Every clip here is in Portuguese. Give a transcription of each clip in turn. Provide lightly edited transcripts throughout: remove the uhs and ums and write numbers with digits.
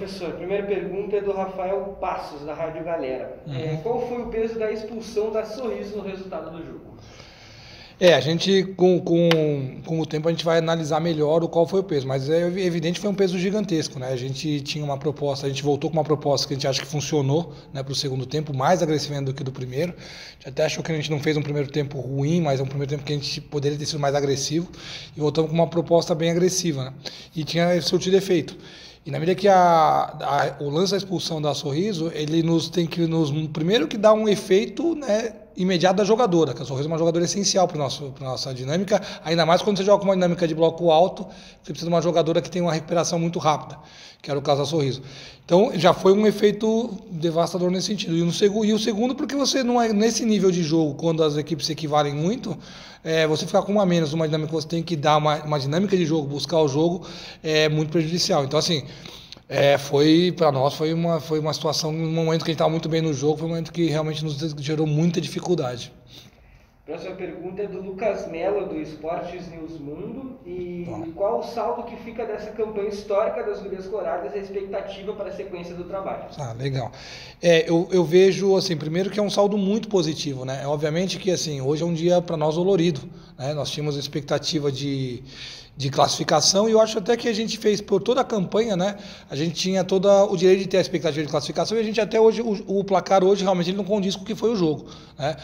Professor, a primeira pergunta é do Rafael Passos, da Rádio Galera. Qual foi o peso da expulsão da Sorriso no resultado do jogo? A gente, com o tempo, a gente vai analisar melhor qual foi o peso, mas é evidente que foi um peso gigantesco, né? A gente tinha uma proposta, a gente voltou com uma proposta que a gente acha que funcionou, né, para o segundo tempo, mais agressiva do que do primeiro. A gente até achou que a gente não fez um primeiro tempo ruim, mas é um primeiro tempo que a gente poderia ter sido mais agressivo, e voltamos com uma proposta bem agressiva, né? E tinha surtido efeito. E na medida que o lance da expulsão da Sorriso, ele tem que primeiro que dá um efeito, né, imediato da jogadora, que a Sorriso é uma jogadora essencial para nossa dinâmica, ainda mais quando você joga com uma dinâmica de bloco alto, você precisa de uma jogadora que tem uma recuperação muito rápida, que era o caso da Sorriso. Então já foi um efeito devastador nesse sentido. E o segundo, porque você não é nesse nível de jogo, quando as equipes se equivalem muito, você ficar com uma menos, uma dinâmica que você tem que dar uma dinâmica de jogo, buscar o jogo, é muito prejudicial. Então, assim, para nós foi uma situação, um momento que a gente estava muito bem no jogo, foi um momento que realmente nos gerou muita dificuldade. Próxima pergunta é do Lucas Mello, do Esportes News Mundo. Qual o saldo que fica dessa campanha histórica das Gurias Coloradas e a expectativa para a sequência do trabalho? Legal. Eu vejo, assim, primeiro que é um saldo muito positivo, né? Obviamente que, assim, hoje é um dia para nós dolorido, né? Nós tínhamos a expectativa de classificação, e eu acho até que a gente fez por toda a campanha, né? A gente tinha todo o direito de ter a expectativa de classificação, e a gente até hoje, o placar hoje realmente ele não condiz com o que foi o jogo, né?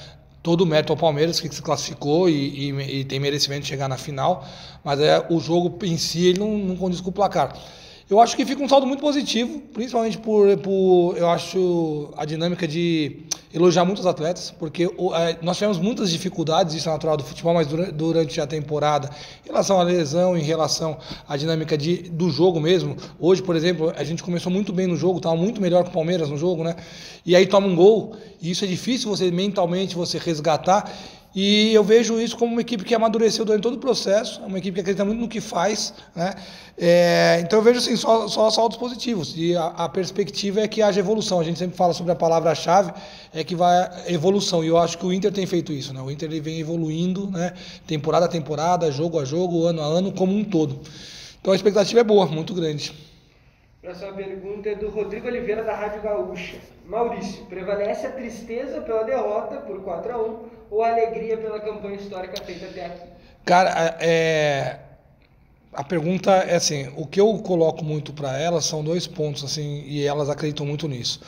Todo o mérito ao Palmeiras, que se classificou e tem merecimento de chegar na final, mas o jogo em si ele não condiz com o placar. Eu acho que fica um saldo muito positivo, principalmente eu acho a dinâmica de elogiar muitos atletas, porque nós tivemos muitas dificuldades, isso é natural do futebol, mas durante a temporada, em relação à lesão, em relação à dinâmica do jogo mesmo. Hoje, por exemplo, a gente começou muito bem no jogo, estava muito melhor que o Palmeiras no jogo, né? E aí toma um gol, e isso é difícil você mentalmente resgatar. E eu vejo isso como uma equipe que amadureceu durante todo o processo, uma equipe que acredita muito no que faz, né? Então eu vejo assim, só saldos positivos, e a perspectiva é que haja evolução. A gente sempre fala sobre a palavra-chave, que vai evolução, e eu acho que o Inter tem feito isso, né? O Inter ele vem evoluindo, né? Temporada a temporada, jogo a jogo, ano a ano, como um todo. Então a expectativa é boa, muito grande. Próxima pergunta é do Rodrigo Oliveira, da Rádio Gaúcha. Maurício, prevalece a tristeza pela derrota por 4-1 ou a alegria pela campanha histórica feita até aqui? Cara, a pergunta é assim, o que eu coloco muito para elas são 2 pontos, assim, e elas acreditam muito nisso.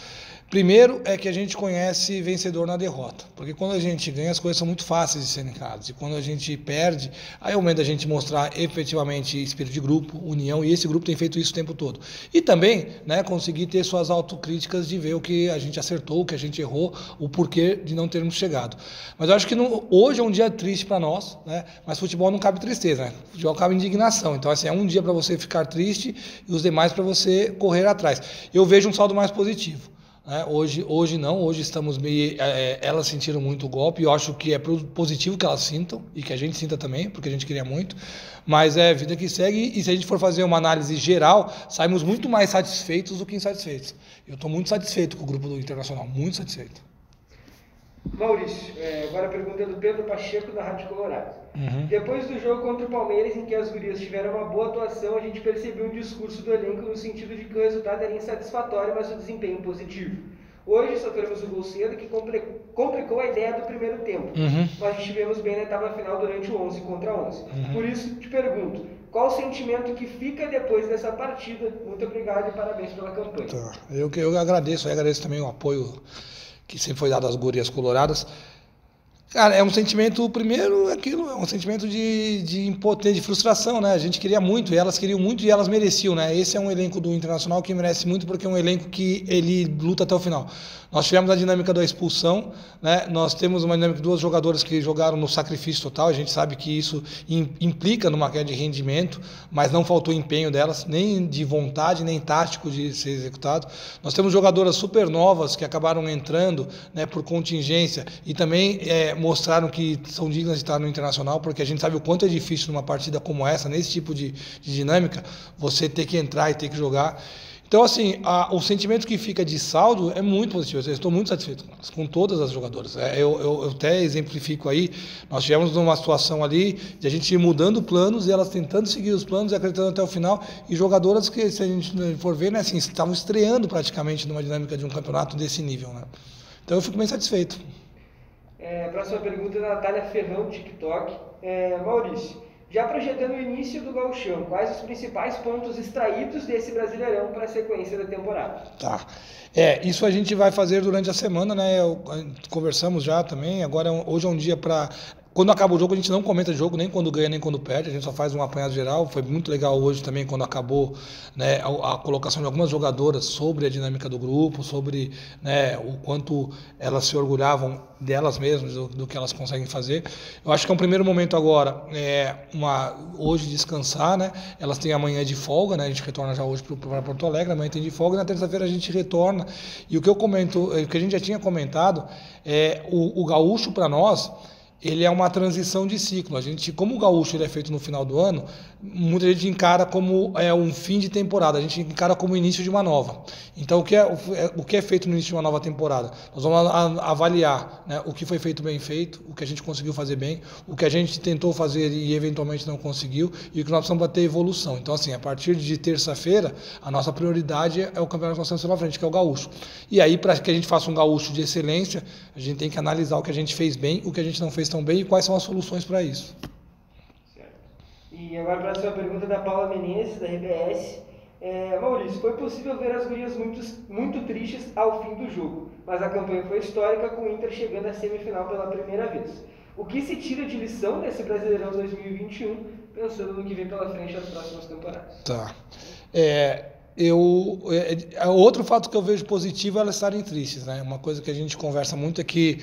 Primeiro é que a gente conhece vencedor na derrota, porque quando a gente ganha as coisas são muito fáceis de serem encaradas, e quando a gente perde, aí é o momento da gente mostrar efetivamente espírito de grupo, união, e esse grupo tem feito isso o tempo todo. E também, né, conseguir ter suas autocríticas de ver o que a gente acertou, o que a gente errou, o porquê de não termos chegado. Mas eu acho que hoje é um dia triste para nós, né, mas futebol não cabe tristeza, né? Futebol cabe indignação. Então, assim, é um dia para você ficar triste e os demais para você correr atrás. Eu vejo um saldo mais positivo. Hoje não, hoje estamos meio. Elas sentiram muito o golpe, e eu acho que é positivo que elas sintam, e que a gente sinta também, porque a gente queria muito, mas é vida que segue, e se a gente for fazer uma análise geral, saímos muito mais satisfeitos do que insatisfeitos. Eu estou muito satisfeito com o grupo do Internacional, muito satisfeito. Maurício, agora a pergunta é do Pedro Pacheco, da Rádio Colorado. Depois do jogo contra o Palmeiras, em que as gurias tiveram uma boa atuação, a gente percebeu um discurso do elenco no sentido de que o resultado era insatisfatório, mas o desempenho positivo. Hoje sofremos o gol cedo, que complicou a ideia do primeiro tempo, mas estivemos bem na etapa final durante o 11 contra 11. Por isso, te pergunto, qual o sentimento que fica depois dessa partida? Muito obrigado e parabéns pela campanha. Tá. Eu agradeço também o apoio que sempre foi dado às gurias coloradas. Cara, é um sentimento, primeiro, é um sentimento de impotência, de frustração, né? A gente queria muito, e elas queriam muito, e elas mereciam, né? Esse é um elenco do Internacional que merece muito, porque é um elenco que ele luta até o final. Nós tivemos a dinâmica da expulsão, né? Nós temos uma dinâmica de 2 jogadoras que jogaram no sacrifício total, a gente sabe que isso implica numa queda de rendimento, mas não faltou empenho delas, nem de vontade, nem tático de ser executado. Nós temos jogadoras super novas que acabaram entrando, né, por contingência, e também mostraram que são dignas de estar no Internacional, porque a gente sabe o quanto é difícil numa partida como essa, nesse tipo de dinâmica, você ter que entrar e ter que jogar. Então, assim, o sentimento que fica de saldo é muito positivo. Eu estou muito satisfeito com todas as jogadoras. Eu até exemplifico aí, nós tivemos uma situação ali de a gente ir mudando planos e elas tentando seguir os planos e acreditando até o final. E jogadoras que, se a gente for ver, né, assim, estavam estreando praticamente numa dinâmica de um campeonato desse nível, né? Então eu fico bem satisfeito. Próxima pergunta da Natália Ferrão, TikTok. Maurício, já projetando o início do Gauchão, quais os principais pontos extraídos desse Brasileirão para a sequência da temporada? Tá. Isso a gente vai fazer durante a semana, né? Conversamos já também. Agora, hoje é um dia para... Quando acaba o jogo, a gente não comenta jogo, nem quando ganha, nem quando perde. A gente só faz um apanhado geral. Foi muito legal hoje também, quando acabou, né, a colocação de algumas jogadoras sobre a dinâmica do grupo, sobre, né, o quanto elas se orgulhavam delas mesmas, do que elas conseguem fazer. Eu acho que é um primeiro momento agora, hoje descansar, né? Elas têm amanhã de folga, né? A gente retorna já hoje para Porto Alegre, amanhã tem de folga, e na terça-feira a gente retorna. E o que eu comento, o que a gente já tinha comentado, o gaúcho para nós, ele é uma transição de ciclo. A gente, como o gaúcho ele é feito no final do ano, muita gente encara como um fim de temporada, a gente encara como o início de uma nova. Então, o que é feito no início de uma nova temporada? Nós vamos avaliar, né, o que foi feito bem feito, o que a gente conseguiu fazer bem, o que a gente tentou fazer e eventualmente não conseguiu, e o que nós precisamos bater evolução. Então, assim, a partir de terça-feira, a nossa prioridade é o campeonato que nós temos pela frente, que é o gaúcho. E aí, para que a gente faça um gaúcho de excelência, a gente tem que analisar o que a gente fez bem, o que a gente não fez tão bem e quais são as soluções para isso. Certo. E agora a próxima pergunta da Paula Menezes, da RBS. Maurício, foi possível ver as gurias muito tristes ao fim do jogo, mas a campanha foi histórica, com o Inter chegando à semifinal pela primeira vez. O que se tira de lição desse Brasileirão 2021, pensando no que vem pela frente das próximas temporadas? Tá. Outro fato que eu vejo positivo é elas estarem tristes, né? Uma coisa que a gente conversa muito é que,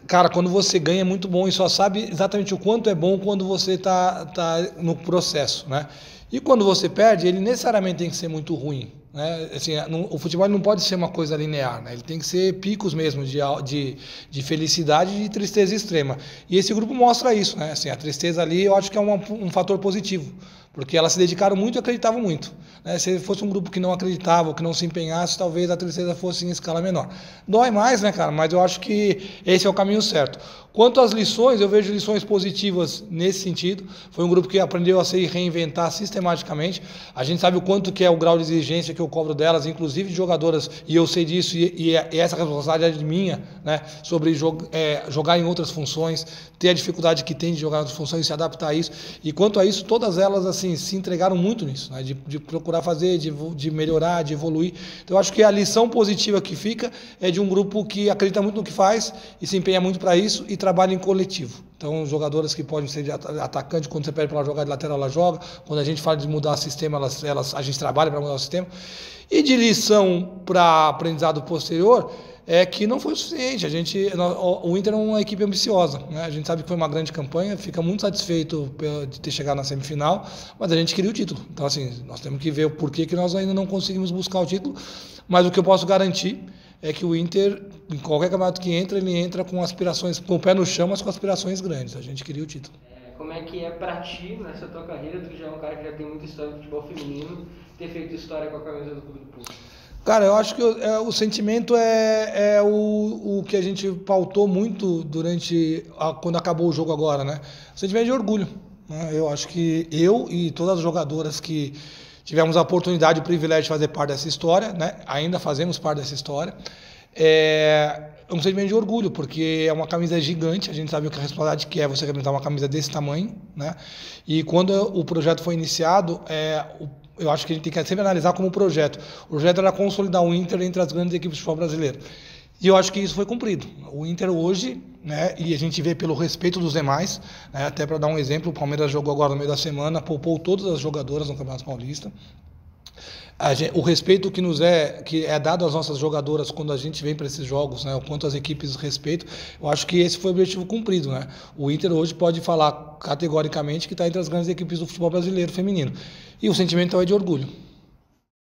cara, quando você ganha é muito bom e só sabe exatamente o quanto é bom quando você tá no processo, né? E quando você perde, ele necessariamente tem que ser muito ruim, né? Assim, o futebol não pode ser uma coisa linear, né? Ele tem que ser picos mesmo de felicidade e de tristeza extrema. E esse grupo mostra isso, né? Assim, a tristeza ali eu acho que é um fator positivo, porque elas se dedicaram muito e acreditavam muito, né? Se fosse um grupo que não acreditava, ou que não se empenhasse, talvez a tristeza fosse em escala menor. Dói mais, né, cara? Mas eu acho que esse é o caminho certo. Quanto às lições, eu vejo lições positivas nesse sentido. Foi um grupo que aprendeu a se reinventar sistematicamente. A gente sabe o quanto que é o grau de exigência que eu cobro delas, inclusive de jogadoras, e eu sei disso, e essa responsabilidade é minha, né, sobre jogar em outras funções, ter a dificuldade que tem de jogar em outras funções e se adaptar a isso. E quanto a isso, todas elas assim se entregaram muito nisso, né, de procurar fazer, de melhorar, de evoluir. Então eu acho que a lição positiva que fica é de um grupo que acredita muito no que faz e se empenha muito para isso e trabalha em coletivo. Então, jogadoras que podem ser de atacante, quando você pede para ela jogar de lateral, ela joga. Quando a gente fala de mudar o sistema, a gente trabalha para mudar o sistema. E de lição para aprendizado posterior, é que não foi o suficiente. O Inter é uma equipe ambiciosa, né? A gente sabe que foi uma grande campanha, fica muito satisfeito de ter chegado na semifinal, mas a gente queria o título. Então, assim, nós temos que ver o porquê que nós ainda não conseguimos buscar o título, mas o que eu posso garantir é que o Inter, em qualquer campeonato que entra, ele entra com aspirações, com o pé no chão, mas com aspirações grandes. A gente queria o título. Como é que é pra ti, nessa tua carreira, tu já é um cara que já tem muita história no futebol feminino, ter feito história com a camisa do Clube do Povo? Cara, eu acho que o sentimento é o que a gente pautou muito quando acabou o jogo agora, né? O sentimento de orgulho, né? Eu acho que eu e todas as jogadoras que tivemos a oportunidade e o privilégio de fazer parte dessa história, né? Ainda fazemos parte dessa história. É um sentimento de orgulho, porque é uma camisa gigante, a gente sabe o que a responsabilidade que é você representar uma camisa desse tamanho, né? E quando o projeto foi iniciado, eu acho que a gente tem que sempre analisar como projeto. O projeto era consolidar o Inter entre as grandes equipes de futebol brasileiro. E eu acho que isso foi cumprido. O Inter hoje, né, e a gente vê pelo respeito dos demais, né, até para dar um exemplo, o Palmeiras jogou agora no meio da semana, poupou todas as jogadoras no Campeonato Paulista. O respeito que é dado às nossas jogadoras quando a gente vem para esses jogos, né, o quanto as equipes respeitam, eu acho que esse foi o objetivo cumprido, né? O Inter hoje pode falar categoricamente que está entre as grandes equipes do futebol brasileiro feminino. E o sentimento é de orgulho.